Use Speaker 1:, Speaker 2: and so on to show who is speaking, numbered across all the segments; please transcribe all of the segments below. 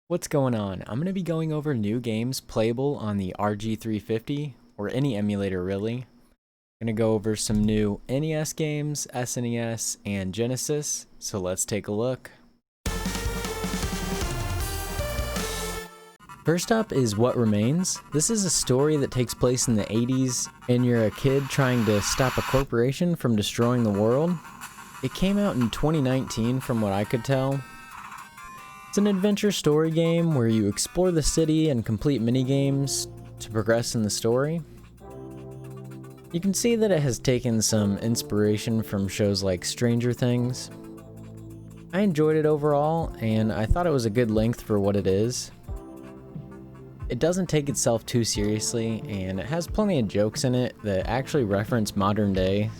Speaker 1: What's going on? I'm going to be going over new games playable on the RG350, or any emulator really. I'm going to go over some new NES games, SNES, and Genesis, so let's take a look. First up is What Remains. This is a story that takes place in the 80s, and you're a kid trying to stop a corporation from destroying the world. It came out in 2019 from what I could tell. It's an adventure story game where you explore the city and complete minigames to progress in the story. You can see that it has taken some inspiration from shows like Stranger Things. I enjoyed it overall, and I thought it was a good length for what it is. It doesn't take itself too seriously, and it has plenty of jokes in it that actually reference modern day.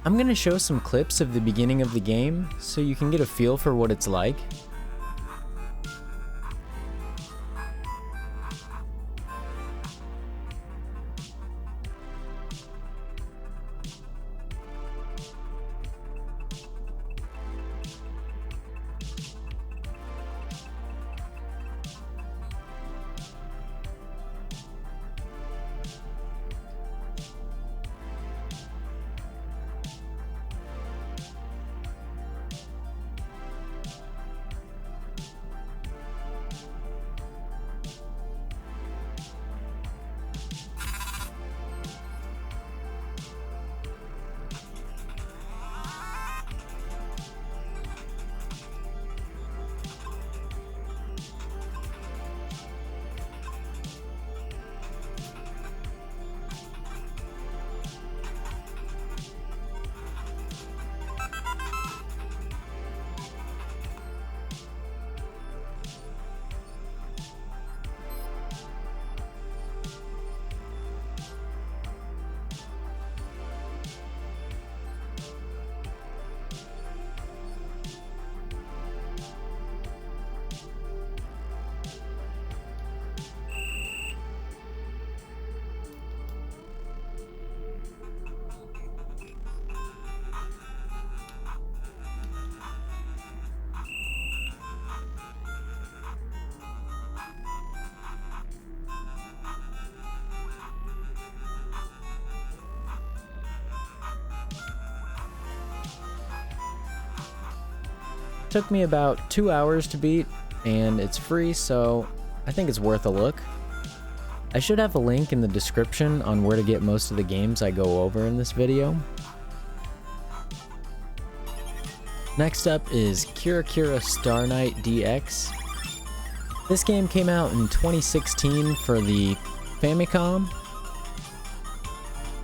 Speaker 1: I'm going to show some clips of the beginning of the game so you can get a feel for what it's like. Took me about 2 hours to beat, and it's free, so I think it's worth a look. I should have a link in the description on where to get most of the games I go over in this video. Next up is Kira Kira Star Knight DX. This game came out in 2016 for the Famicom.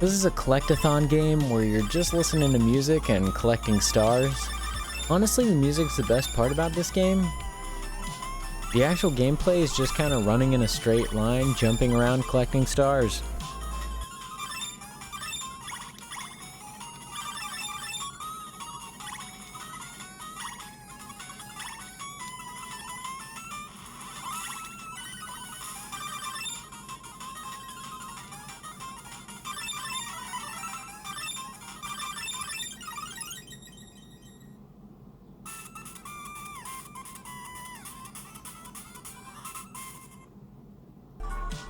Speaker 1: This is a collectathon game where you're just listening to music and collecting stars. Honestly, the music's the best part about this game. The actual gameplay is just kind of running in a straight line, jumping around, collecting stars.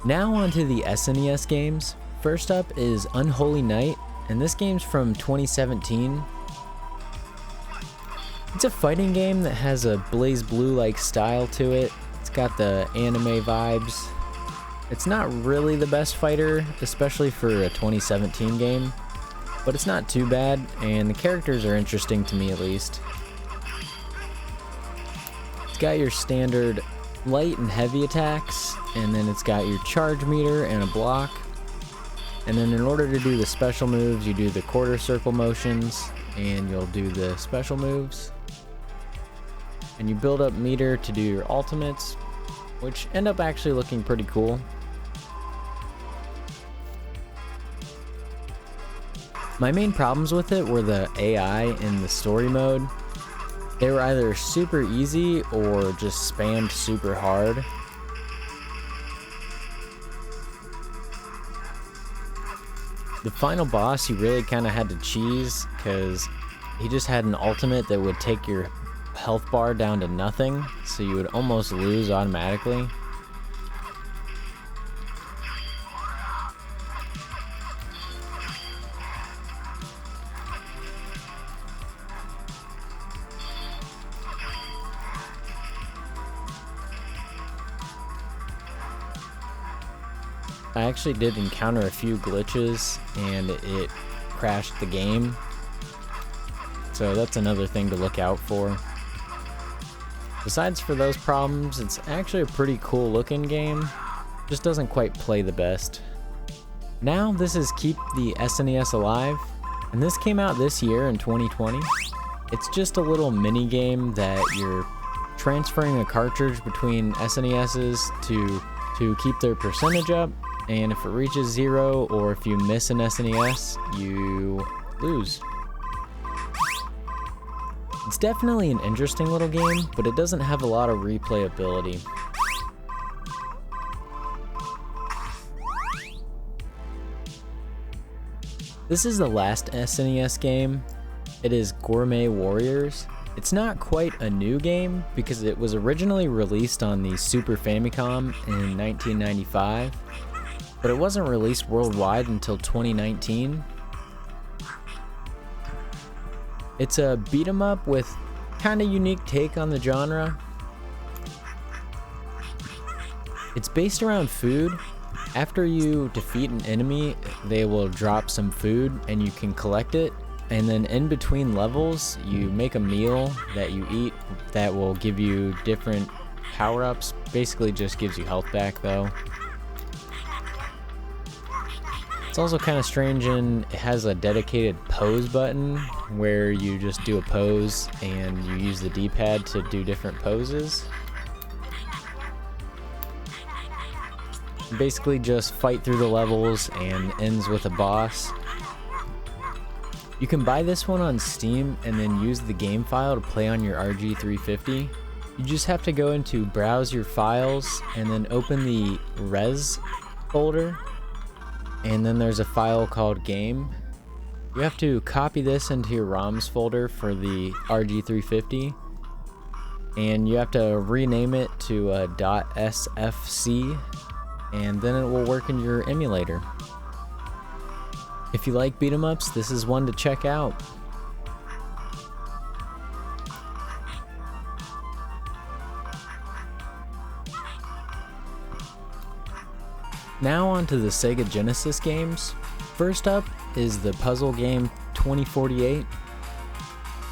Speaker 1: Now onto the SNES games. First up is Unholy Night, and this game's from 2017. It's a fighting game that has a Blaze Blue-like style to it. It's got the anime vibes. It's not really the best fighter, especially for a 2017 game, but it's not too bad, and the characters are interesting to me at least. It's got your standard light and heavy attacks, and then it's got your charge meter and a block, and then in order to do the special moves you do the quarter circle motions and you'll do the special moves, and you build up meter to do your ultimates, which end up actually looking pretty cool. My main problems with it were the AI in the story mode. They were either super easy or just spammed super hard. The final boss you really kind of had to cheese because he just had an ultimate that would take your health bar down to nothing, so you would almost lose automatically. I actually did encounter a few glitches and it crashed the game, so that's another thing to look out for. Besides for those problems, it's actually a pretty cool looking game, just doesn't quite play the best. Now this is Keep the SNES Alive, and this came out this year in 2020. It's just a little mini game that you're transferring a cartridge between SNESs to keep their percentage up. And if it reaches 0, or if you miss an SNES, you lose. It's definitely an interesting little game, but it doesn't have a lot of replayability. This is the last SNES game. It is Gourmet Warriors. It's not quite a new game because it was originally released on the Super Famicom in 1995. But it wasn't released worldwide until 2019. It's a beat 'em up with kind of unique take on the genre. It's based around food. After you defeat an enemy, they will drop some food and you can collect it. And then in between levels, you make a meal that you eat that will give you different power-ups. Basically just gives you health back though. It's also kind of strange in it has a dedicated pose button where you just do a pose and you use the D-pad to do different poses. Basically just fight through the levels and ends with a boss. You can buy this one on Steam and then use the game file to play on your RG350. You just have to go into browse your files and then open the res folder. And then there's a file called game. You have to copy this into your ROMs folder for the RG350, and you have to rename it to .sfc, and then it will work in your emulator. If you like beat 'em ups, this is one to check out. Now on to the Sega Genesis games. First up is the puzzle game 2048.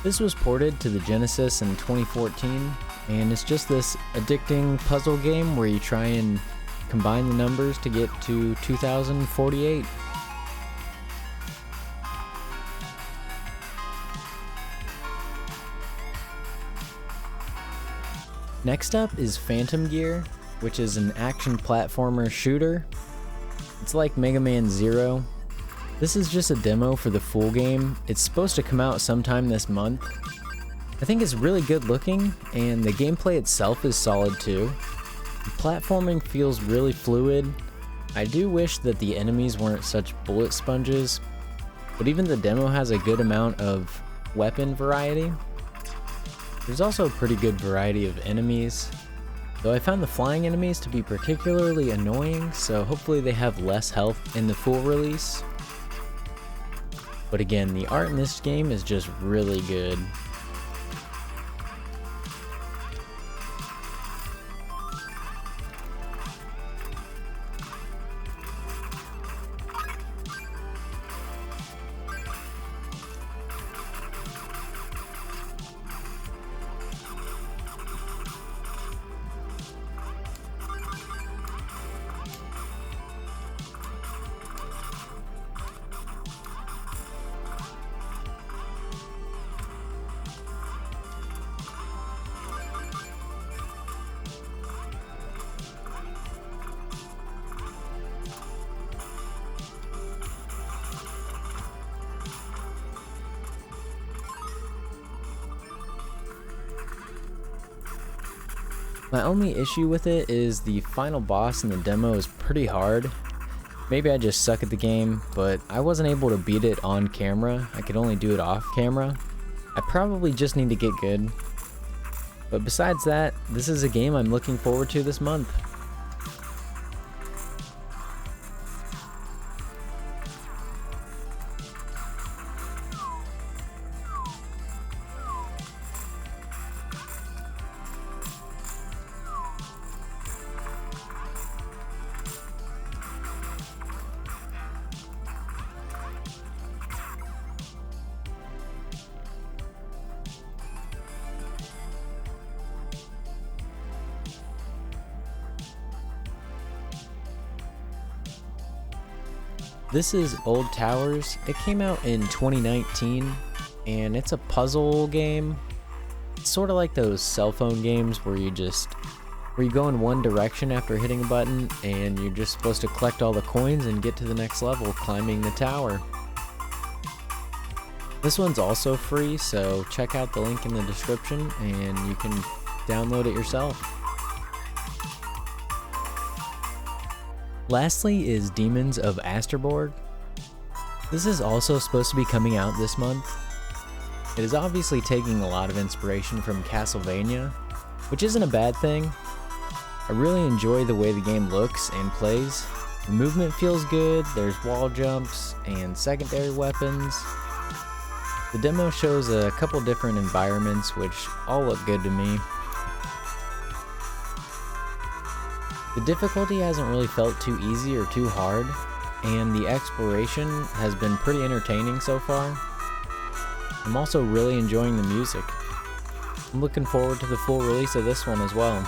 Speaker 1: This was ported to the Genesis in 2014, and it's just this addicting puzzle game where you try and combine the numbers to get to 2048. Next up is Phantom Gear, which is an action platformer shooter. It's like Mega Man Zero. This is just a demo for the full game. It's supposed to come out sometime this month. I think it's really good looking, and the gameplay itself is solid too. The platforming feels really fluid. I do wish that the enemies weren't such bullet sponges, but even the demo has a good amount of weapon variety. There's also a pretty good variety of enemies, though I found the flying enemies to be particularly annoying, so hopefully they have less health in the full release. But again, the art in this game is just really good. My only issue with it is the final boss in the demo is pretty hard. Maybe I just suck at the game, but I wasn't able to beat it on camera. I could only do it off camera. I probably just need to get good. But besides that, this is a game I'm looking forward to this month. This is Old Towers. It came out in 2019, and it's a puzzle game. It's sort of like those cell phone games where you go in one direction after hitting a button, and you're just supposed to collect all the coins and get to the next level, climbing the tower. This one's also free, so check out the link in the description, and you can download it yourself. Lastly is Demons of Asteborg. This is also supposed to be coming out this month. It is obviously taking a lot of inspiration from Castlevania, which isn't a bad thing. I really enjoy the way the game looks and plays. The movement feels good, there's wall jumps and secondary weapons. The demo shows a couple different environments which all look good to me. The difficulty hasn't really felt too easy or too hard, and the exploration has been pretty entertaining so far. I'm also really enjoying the music. I'm looking forward to the full release of this one as well.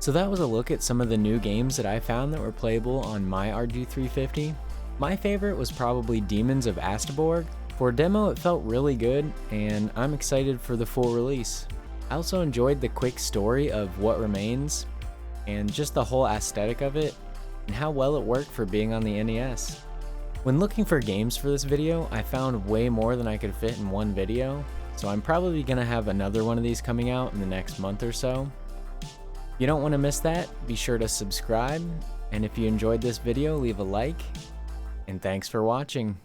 Speaker 1: So that was a look at some of the new games that I found that were playable on my RG350. My favorite was probably Demons of Asteborg. For a demo, it felt really good, and I'm excited for the full release. I also enjoyed the quick story of What Remains, and just the whole aesthetic of it, and how well it worked for being on the NES. When looking for games for this video, I found way more than I could fit in one video, so I'm probably gonna have another one of these coming out in the next month or so. If you don't want to miss that, be sure to subscribe, and if you enjoyed this video, leave a like, and thanks for watching.